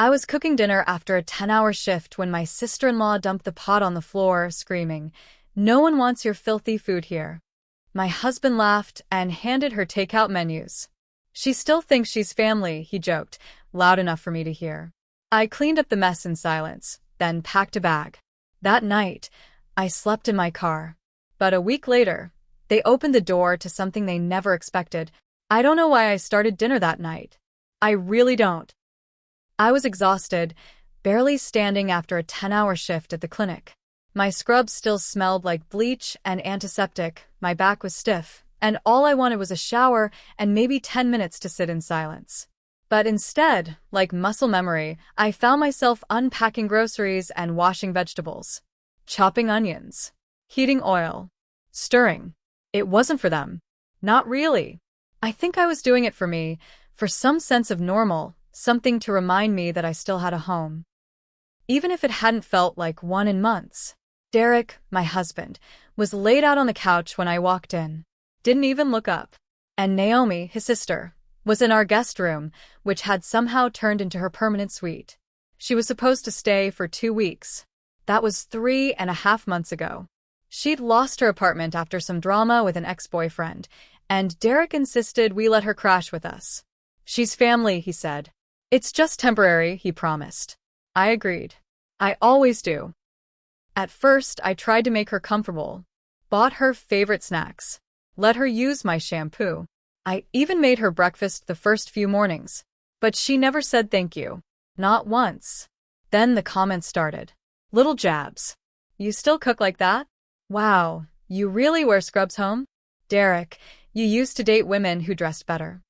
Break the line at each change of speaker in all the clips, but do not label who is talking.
I was cooking dinner after a 10-hour shift when my sister-in-law dumped the pot on the floor, screaming, "No one wants your filthy food here." My husband laughed and handed her takeout menus. "She still thinks she's family," he joked, loud enough for me to hear. I cleaned up the mess in silence, then packed a bag. That night, I slept in my car. But a week later, they opened the door to something they never expected. I don't know why I started dinner that night. I really don't. I was exhausted, barely standing after a 10-hour shift at the clinic. My scrubs still smelled like bleach and antiseptic, my back was stiff, and all I wanted was a shower and maybe 10 minutes to sit in silence. But instead, like muscle memory, I found myself unpacking groceries and washing vegetables, chopping onions, heating oil, stirring. It wasn't for them. Not really. I think I was doing it for me, for some sense of normal, something to remind me that I still had a home. Even if it hadn't felt like one in months. Derek, my husband, was laid out on the couch when I walked in. Didn't even look up. And Naomi, his sister, was in our guest room, which had somehow turned into her permanent suite. She was supposed to stay for 2 weeks. That was 3.5 months ago. She'd lost her apartment after some drama with an ex-boyfriend, and Derek insisted we let her crash with us. "She's family," he said. "It's just temporary," he promised. I agreed. I always do. At first, I tried to make her comfortable, bought her favorite snacks, let her use my shampoo. I even made her breakfast the first few mornings. But she never said thank you. Not once. Then the comments started. Little jabs. "You still cook like that? Wow, you really wear scrubs home? Derek, you used to date women who dressed better."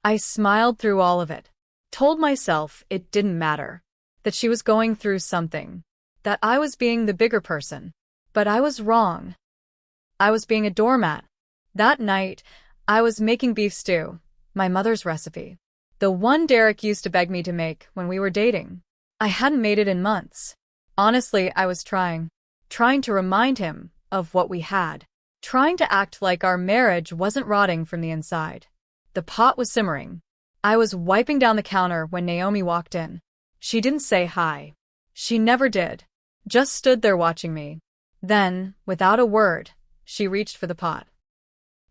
I smiled through all of it. Told myself it didn't matter. That she was going through something. That I was being the bigger person. But I was wrong. I was being a doormat. That night, I was making beef stew, my mother's recipe. The one Derek used to beg me to make when we were dating. I hadn't made it in months. Honestly, I was trying to remind him of what we had. Trying to act like our marriage wasn't rotting from the inside. The pot was simmering. I was wiping down the counter when Naomi walked in. She didn't say hi. She never did. Just stood there watching me. Then, without a word, she reached for the pot.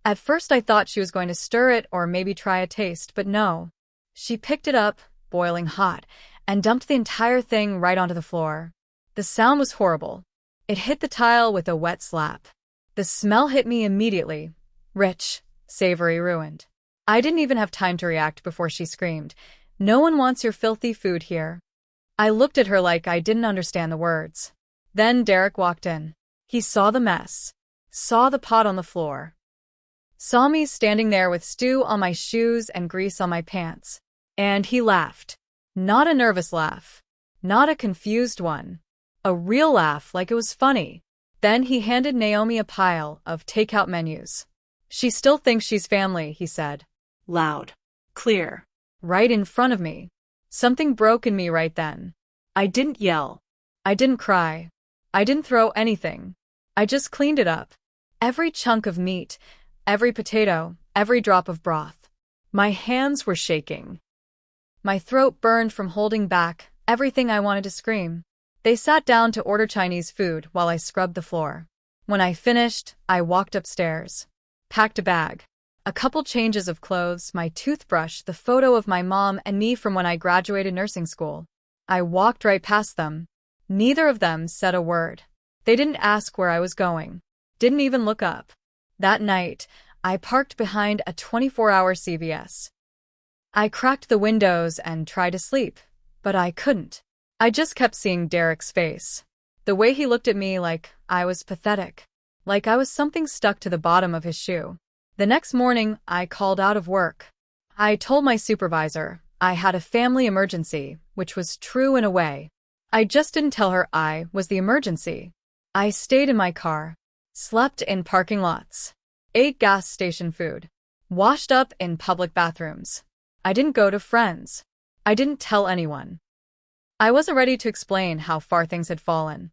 At first I thought she was going to stir it or maybe try a taste, but no. She picked it up, boiling hot, and dumped the entire thing right onto the floor. The sound was horrible. It hit the tile with a wet slap. The smell hit me immediately. Rich, savory, ruined. I didn't even have time to react before she screamed, "No one wants your filthy food here." I looked at her like I didn't understand the words. Then Derek walked in. He saw the mess. Saw the pot on the floor. Saw me standing there with stew on my shoes and grease on my pants. And he laughed. Not a nervous laugh. Not a confused one. A real laugh, like it was funny. Then he handed Naomi a pile of takeout menus. "She still thinks she's family," he said. Loud. Clear. Right in front of me. Something broke in me right then. I didn't yell. I didn't cry. I didn't throw anything. I just cleaned it up. Every chunk of meat, every potato, every drop of broth. My hands were shaking. My throat burned from holding back everything I wanted to scream. They sat down to order Chinese food while I scrubbed the floor. When I finished, I walked upstairs. Packed a bag. A couple changes of clothes, my toothbrush, the photo of my mom and me from when I graduated nursing school. I walked right past them. Neither of them said a word. They didn't ask where I was going. Didn't even look up. That night, I parked behind a 24-hour CVS. I cracked the windows and tried to sleep, but I couldn't. I just kept seeing Derek's face. The way he looked at me like I was pathetic. Like I was something stuck to the bottom of his shoe. The next morning, I called out of work. I told my supervisor I had a family emergency, which was true in a way. I just didn't tell her I was the emergency. I stayed in my car, slept in parking lots, ate gas station food, washed up in public bathrooms. I didn't go to friends. I didn't tell anyone. I wasn't ready to explain how far things had fallen,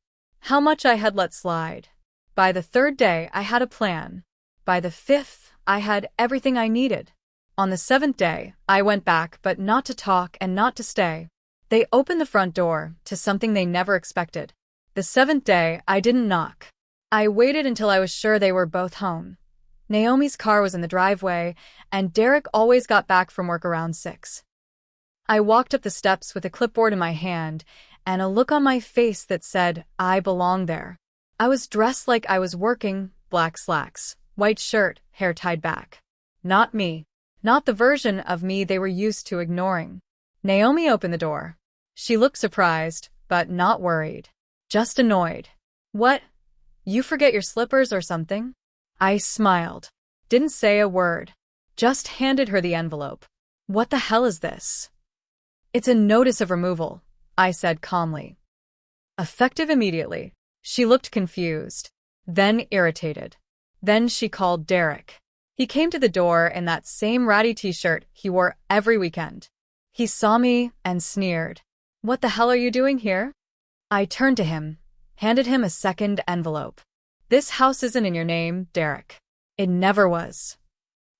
how much I had let slide. By the 3rd day, I had a plan. By the 5th, I had everything I needed. On the 7th day, I went back, but not to talk and not to stay. They opened the front door to something they never expected. The seventh day, I didn't knock. I waited until I was sure they were both home. Naomi's car was in the driveway, and Derek always got back from work around 6. I walked up the steps with a clipboard in my hand and a look on my face that said, I belong there. I was dressed like I was working, black slacks, white shirt, hair tied back. Not me. Not the version of me they were used to ignoring. Naomi opened the door. She looked surprised, but not worried. Just annoyed. What? You forget your slippers or something? I smiled. Didn't say a word. Just handed her the envelope. What the hell is this? It's a notice of removal, I said calmly. Effective immediately. She looked confused, then irritated. Then she called Derek. He came to the door in that same ratty t-shirt he wore every weekend. He saw me and sneered. What the hell are you doing here? I turned to him, handed him a second envelope. This house isn't in your name, Derek. It never was.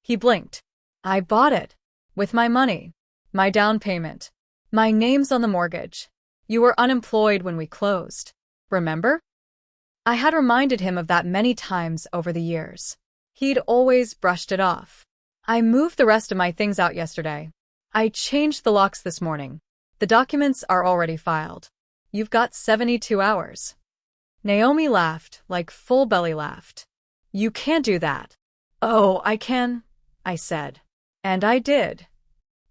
He blinked. I bought it. With my money. My down payment. My name's on the mortgage. You were unemployed when we closed. Remember? I had reminded him of that many times over the years. He'd always brushed it off. I moved the rest of my things out yesterday. I changed the locks this morning. The documents are already filed. You've got 72 hours. Naomi laughed, like full belly laughed. You can't do that. Oh, I can, I said. And I did.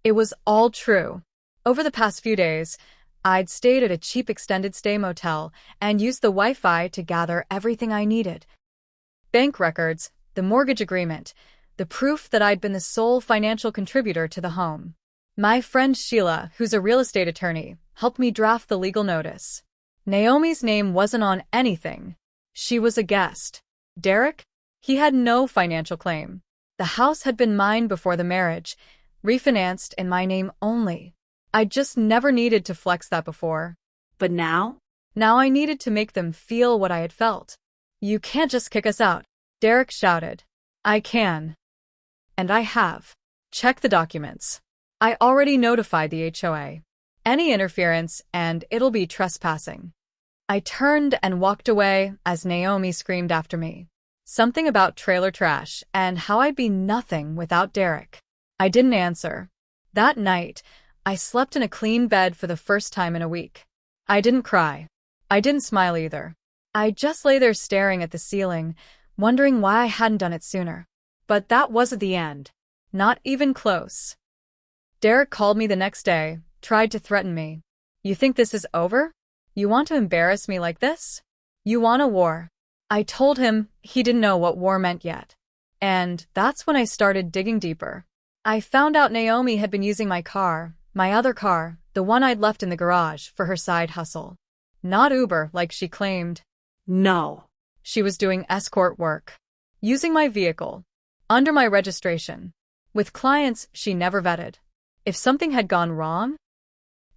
It was all true. Over the past few days, I'd stayed at a cheap extended stay motel and used the Wi-Fi to gather everything I needed. Bank records, the mortgage agreement, the proof that I'd been the sole financial contributor to the home. My friend Sheila, who's a real estate attorney, helped me draft the legal notice. Naomi's name wasn't on anything. She was a guest. Derek? He had no financial claim. The house had been mine before the marriage, refinanced in my name only. I just never needed to flex that before.
But now?
Now I needed to make them feel what I had felt. You can't just kick us out, Derek shouted. I can. And I have. Check the documents. I already notified the HOA. Any interference and it'll be trespassing. I turned and walked away as Naomi screamed after me. Something about trailer trash and how I'd be nothing without Derek. I didn't answer. That night, I slept in a clean bed for the first time in a week. I didn't cry. I didn't smile either. I just lay there staring at the ceiling, wondering why I hadn't done it sooner. But that wasn't the end. Not even close. Derek called me the next day, tried to threaten me. You think this is over? You want to embarrass me like this? You want a war? I told him he didn't know what war meant yet. And that's when I started digging deeper. I found out Naomi had been using my car, my other car, the one I'd left in the garage, for her side hustle. Not Uber like she claimed.
No.
She was doing escort work. Using my vehicle. Under my registration. With clients she never vetted. If something had gone wrong,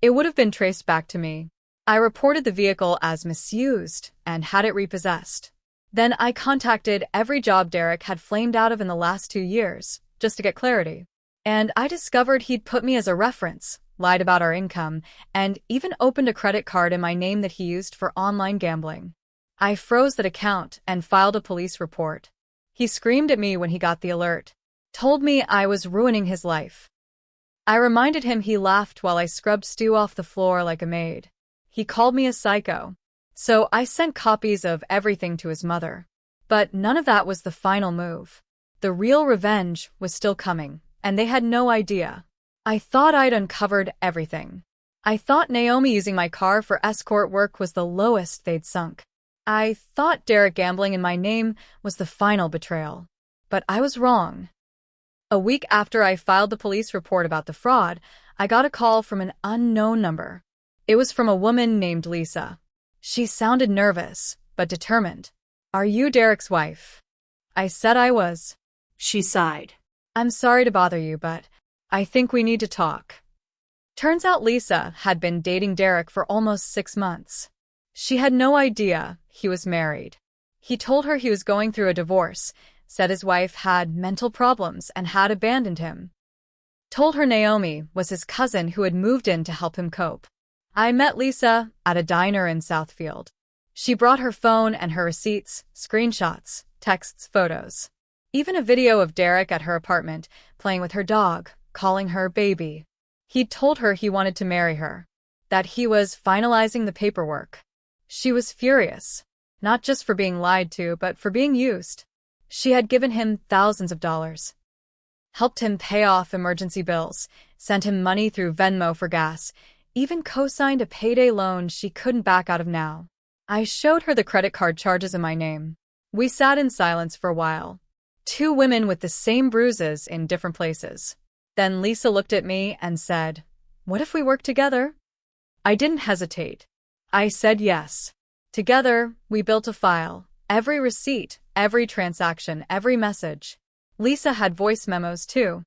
it would have been traced back to me. I reported the vehicle as misused and had it repossessed. Then I contacted every job Derek had flamed out of in the last 2 years, just to get clarity. And I discovered he'd put me as a reference, lied about our income, and even opened a credit card in my name that he used for online gambling. I froze that account and filed a police report. He screamed at me when he got the alert. Told me I was ruining his life. I reminded him he laughed while I scrubbed stew off the floor like a maid. He called me a psycho. So I sent copies of everything to his mother. But none of that was the final move. The real revenge was still coming, and they had no idea. I thought I'd uncovered everything. I thought Naomi using my car for escort work was the lowest they'd sunk. I thought Derek gambling in my name was the final betrayal. But I was wrong. A week after I filed the police report about the fraud, I got a call from an unknown number. It was from a woman named Lisa. She sounded nervous, but determined. Are you Derek's wife? I said I was.
She sighed.
I'm sorry to bother you, but I think we need to talk. Turns out Lisa had been dating Derek for almost 6 months. She had no idea he was married. He told her he was going through a divorce, said his wife had mental problems and had abandoned him. Told her Naomi was his cousin who had moved in to help him cope. I met Lisa at a diner in Southfield. She brought her phone and her receipts, screenshots, texts, photos. Even a video of Derek at her apartment, playing with her dog, calling her baby. He'd told her he wanted to marry her, that he was finalizing the paperwork. She was furious, not just for being lied to, but for being used. She had given him thousands of dollars, helped him pay off emergency bills, sent him money through Venmo for gas, even co-signed a payday loan she couldn't back out of now. I showed her the credit card charges in my name. We sat in silence for a while. Two women with the same bruises in different places. Then Lisa looked at me and said, "What if we work together?" I didn't hesitate. I said yes. Together, we built a file. Every receipt, every transaction, every message. Lisa had voice memos too.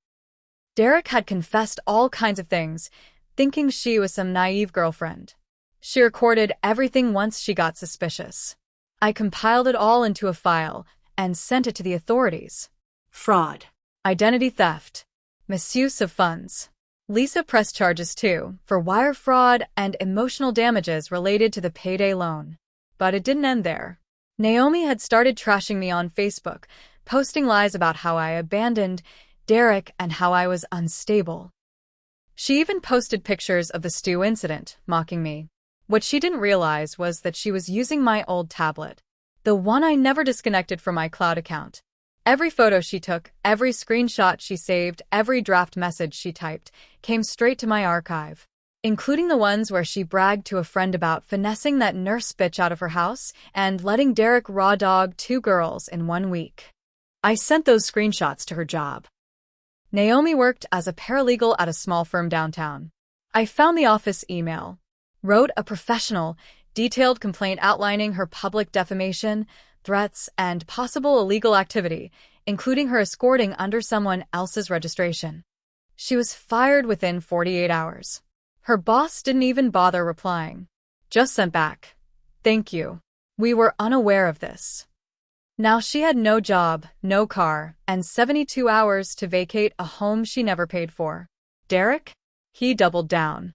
Derek had confessed all kinds of things, thinking she was some naive girlfriend. She recorded everything once she got suspicious. I compiled it all into a file and sent it to the authorities.
Fraud.
Identity theft. Misuse of funds. Lisa pressed charges too, for wire fraud and emotional damages related to the payday loan. But it didn't end there. Naomi had started trashing me on Facebook, posting lies about how I abandoned Derek and how I was unstable. She even posted pictures of the stew incident, mocking me. What she didn't realize was that she was using my old tablet, the one I never disconnected from my cloud account. Every photo she took, every screenshot she saved, every draft message she typed, came straight to my archive, including the ones where she bragged to a friend about finessing that nurse bitch out of her house and letting Derek raw dog 2 girls in 1 week. I sent those screenshots to her job. Naomi worked as a paralegal at a small firm downtown. I found the office email, wrote a professional, detailed complaint outlining her public defamation, threats, and possible illegal activity, including her escorting under someone else's registration. She was fired within 48 hours. Her boss didn't even bother replying. Just sent back, "Thank you. We were unaware of this." Now she had no job, no car, and 72 hours to vacate a home she never paid for. Derek? He doubled down.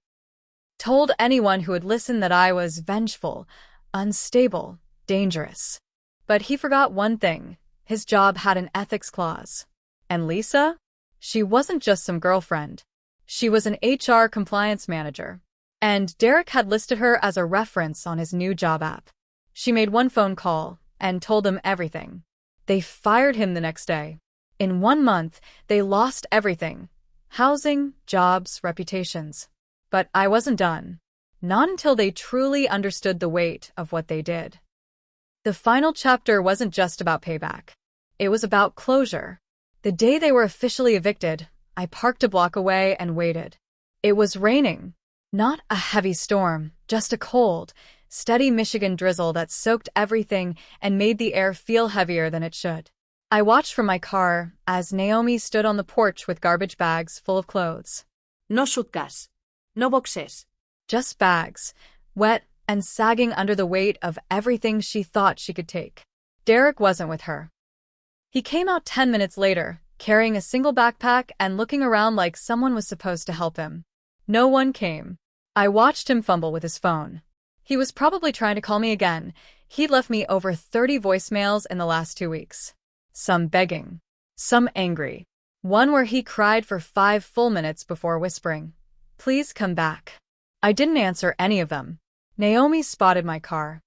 Told anyone who would listen that I was vengeful, unstable, dangerous. But he forgot one thing. His job had an ethics clause. And Lisa? She wasn't just some girlfriend. She was an HR compliance manager. And Derek had listed her as a reference on his new job app. She made one phone call and told them everything. They fired him the next day. In 1 month, they lost everything. Housing, jobs, reputations. But I wasn't done. Not until they truly understood the weight of what they did. The final chapter wasn't just about payback. It was about closure. The day they were officially evicted, I parked a block away and waited. It was raining. Not a heavy storm, just a cold, steady Michigan drizzle that soaked everything and made the air feel heavier than it should. I watched from my car as Naomi stood on the porch with garbage bags full of clothes.
No suitcase. No boxes.
Just bags, wet and sagging under the weight of everything she thought she could take. Derek wasn't with her. He came out 10 minutes later, carrying a single backpack and looking around like someone was supposed to help him. No one came. I watched him fumble with his phone. He was probably trying to call me again. He'd left me over 30 voicemails in the last 2 weeks. Some begging. Some angry. One where he cried for 5 full minutes before whispering, "Please come back." I didn't answer any of them. Naomi spotted my car.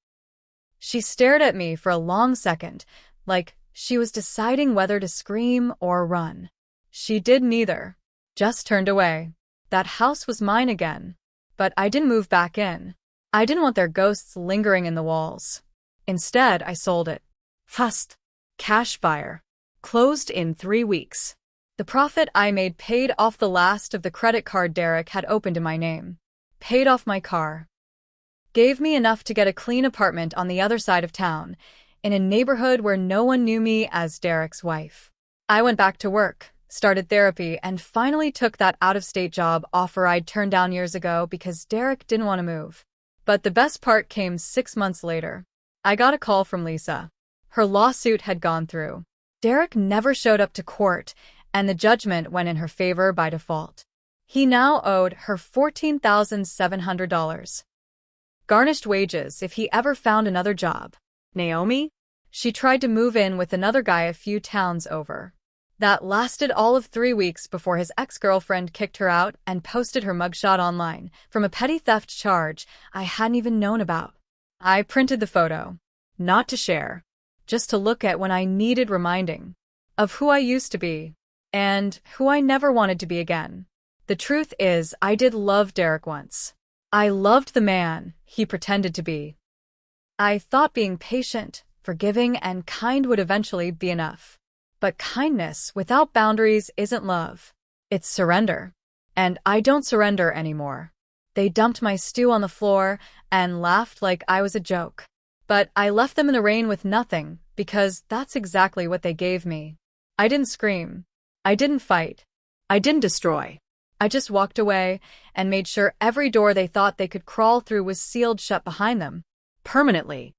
She stared at me for a long second, like she was deciding whether to scream or run. She did neither. Just turned away. That house was mine again. But I didn't move back in. I didn't want their ghosts lingering in the walls. Instead, I sold it. Fast. Cash buyer. Closed in 3 weeks. The profit I made paid off the last of the credit card Derek had opened in my name. Paid off my car. Gave me enough to get a clean apartment on the other side of town, in a neighborhood where no one knew me as Derek's wife. I went back to work, started therapy, and finally took that out-of-state job offer I'd turned down years ago because Derek didn't want to move. But the best part came 6 months later. I got a call from Lisa. Her lawsuit had gone through. Derek never showed up to court, and the judgment went in her favor by default. He now owed her $14,700. Garnished wages if he ever found another job.
Naomi?
She tried to move in with another guy a few towns over. That lasted all of 3 weeks before his ex-girlfriend kicked her out and posted her mugshot online from a petty theft charge I hadn't even known about. I printed the photo. Not to share. Just to look at when I needed reminding. Of who I used to be. And who I never wanted to be again. The truth is, I did love Derek once. I loved the man he pretended to be. I thought being patient, forgiving, and kind would eventually be enough. But kindness without boundaries isn't love. It's surrender. And I don't surrender anymore. They dumped my stew on the floor and laughed like I was a joke. But I left them in the rain with nothing, because that's exactly what they gave me. I didn't scream. I didn't fight.
I didn't destroy.
I just walked away and made sure every door they thought they could crawl through was sealed shut behind them.
Permanently.